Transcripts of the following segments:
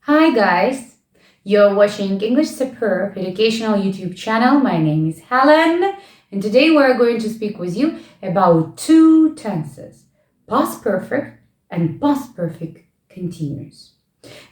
Hi guys, you're watching English Superb educational YouTube channel. My name is Helen and today we're going to speak with you about two tenses, past perfect and past perfect continuous.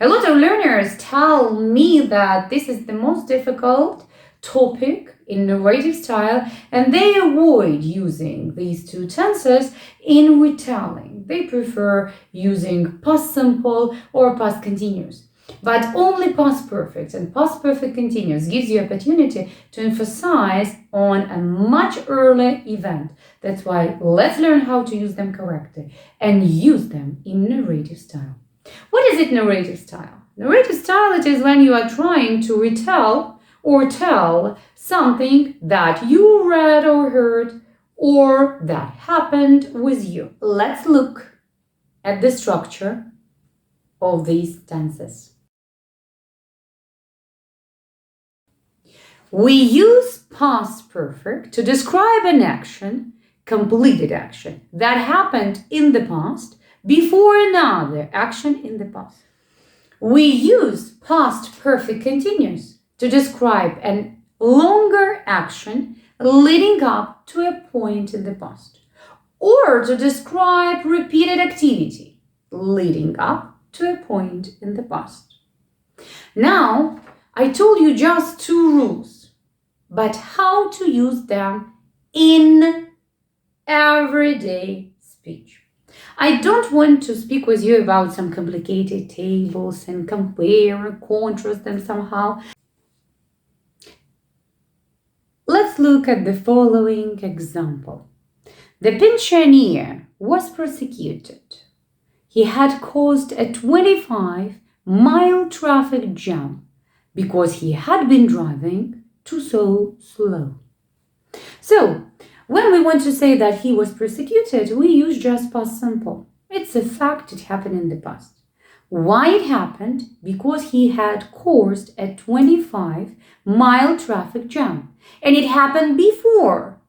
A lot of learners tell me that this is the most difficult topic in narrative style and they avoid using these two tenses in retelling. They prefer using past simple or past continuous. But only past perfect and past perfect continuous gives you opportunity to emphasize on a much earlier event. That's why let's learn how to use them correctly and use them in narrative style. What is it, narrative style? Narrative style, it is when you are trying to retell or tell something that you read or heard or that happened with you. Let's look at the structure of these tenses. We use past perfect to describe an action, completed action, that happened in the past before another action in the past. We use past perfect continuous to describe a longer action leading up to a point in the past, or to describe repeated activity leading up to a point in the past. Now, I told you just two rules, but how to use them in everyday speech. I don't want to speak with you about some complicated tables and compare and contrast them somehow. Let's look at the following example. The pensioner was prosecuted. He had caused a 25-mile traffic jam because he had been driving so slow. So, when we want to say that he was persecuted, we use just past simple. It's a fact, it happened in the past. Why it happened? Because he had caused a 25-mile traffic jam. And it happened before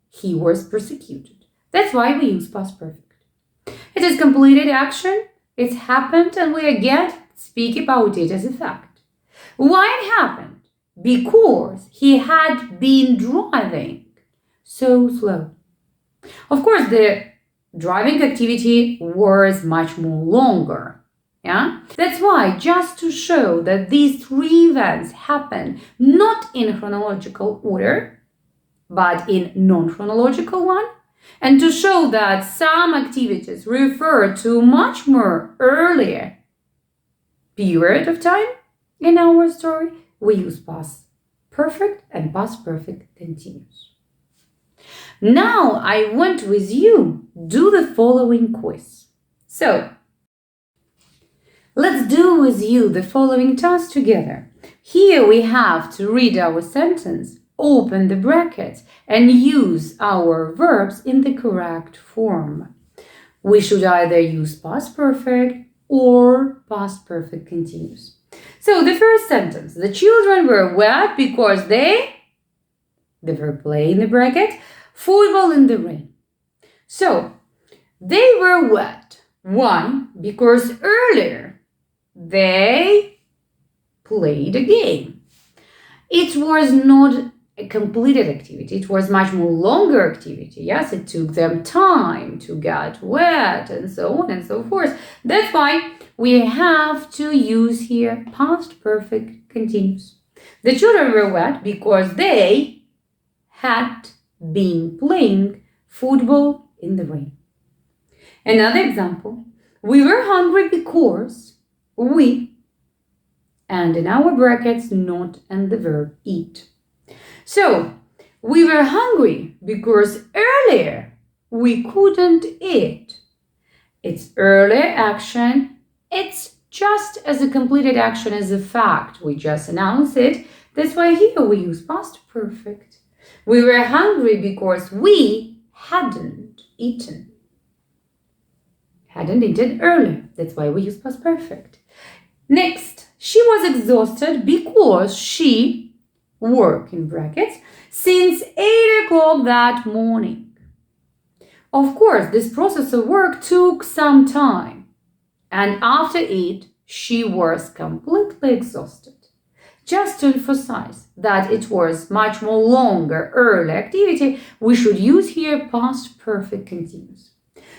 he was persecuted. That's why we use past perfect. It is completed action, it's happened, and we again speak about it as a fact. Why it happened? Because he had been driving so slow. Of course, the driving activity was much more longer. Yeah? That's why, just to show that these three events happen not in chronological order, but in non-chronological one, and to show that some activities refer to much more earlier period of time in our story, we use past perfect and past perfect continuous. Now I want with you do the following quiz. So let's do with you the following task together. Here we have to read our sentence, open the brackets, and use our verbs in the correct form. We should either use past perfect or past perfect continuous. So the first sentence, the children were wet because the verb play in the bracket, football in the rain. So they were wet. Why? Because earlier they played a game. It was not a completed activity. It was much more longer activity. Yes, it took them time to get wet and so on and so forth. That's why we have to use here past perfect continuous. The children were wet because they had been playing football in the rain. Another example, we were hungry because we, and in our brackets, not and the verb eat. So, we were hungry because earlier we couldn't eat. It's earlier action. It's just as a completed action as a fact. We just announced it. That's why here we use past perfect. We were hungry because we hadn't eaten. Hadn't eaten earlier. That's why we use past perfect. Next, she was exhausted because she worked in brackets since 8 o'clock that morning. Of course, this process of work took some time. And after it, She was completely exhausted. Just to emphasize that it was much more longer early activity, we should use here past perfect continuous.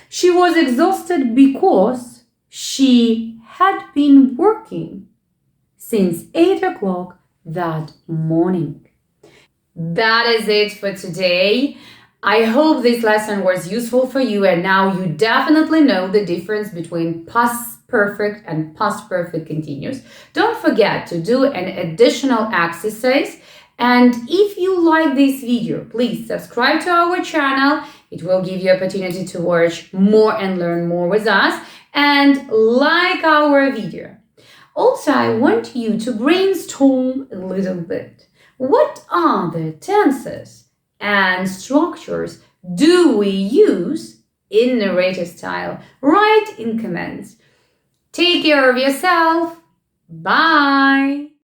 She was exhausted because she had been working since 8 o'clock that morning. That is it for today. I hope this lesson was useful for you, and now you definitely know the difference between past perfect and past perfect continuous. Don't forget to do an additional exercise. And if you like this video, please subscribe to our channel. It will give you opportunity to watch more and learn more with us. And like our video. Also, I want you to brainstorm a little bit. What are the tenses and structures do we use in narrative style? Write in comments. Take care of yourself. Bye.